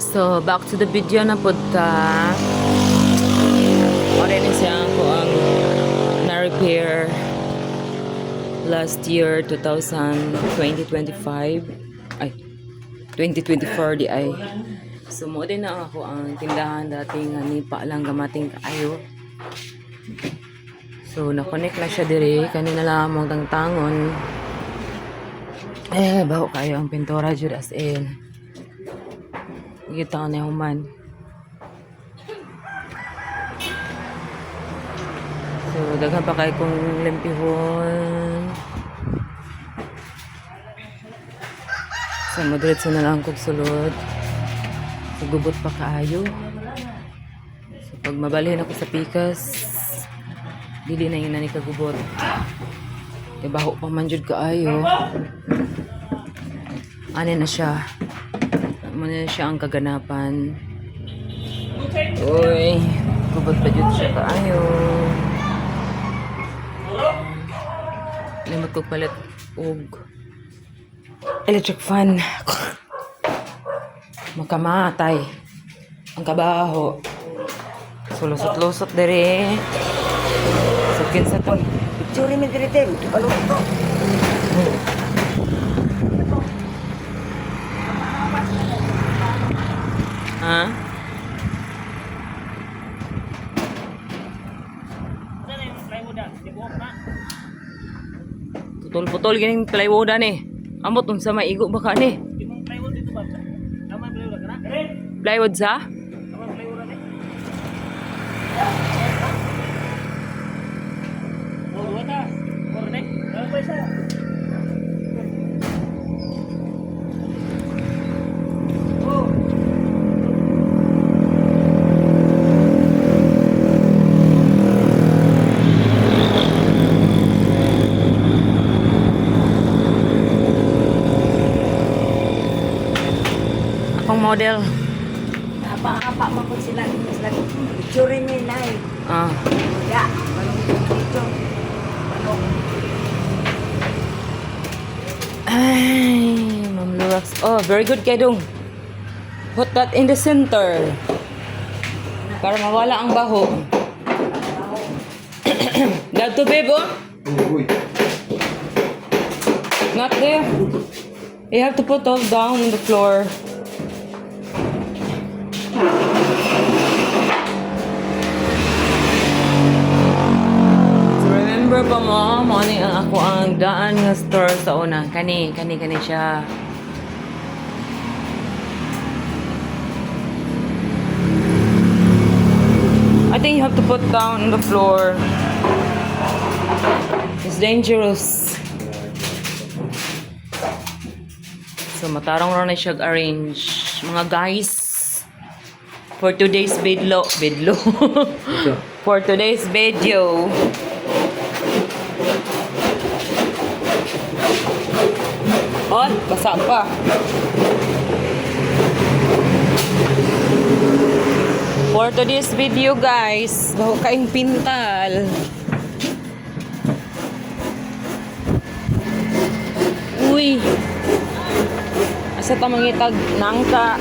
So, back to the video na po ta. Orin siya ko ang na-repair last year, 2025. Ay, 2024 di ay. So, mo din na ako ang tindahan dating ni pa lang gamating kaayo. So, na-connect na siya diri. Kanina lang mong tangtangon. Baho kayo ang pintura jud as in. Kita ko na human. So, daghan pa kayo kung limpihon. So, madiretso na lang kong sulod. So, gubot pa kaayo. So, pag mabalhin ako sa pikas, dili na yun na ni kagubot. Kaya baho pa man jud kaayo. Ano na siya? Muna siya ang kaganapan. Uy, gubot pa jud siya kaayo. Limot kong palit og electric fan. Makamatay ang kabaho. So, lusot-lusot dere. So, kinsa to? Picture mi diri tem, palong to. Ha? Putol-putol gining plywood ni. Amot unsa maigo baka ni? Plywood sa? Akong model. Apa-apa man po sila picture mi nay. Ah. Ya, palong dito. Palong. Ay, Ma'am Lurax. Oh, very good, Kedong. Put that in the center. Para mawala ang baho. That to babe, oh? Not there. You have to put those down on the floor. So remember pa mo, morning ang ako ang daan nga store sa una. Kani siya. I think you have to put down on the floor. It's dangerous. So matarong ron na siya arrange. Mga guys, for today's video. For today's video. Oh, basa pa. For today's video, guys, baho kaing pintal. Uy. Asa ta mangitag nangka.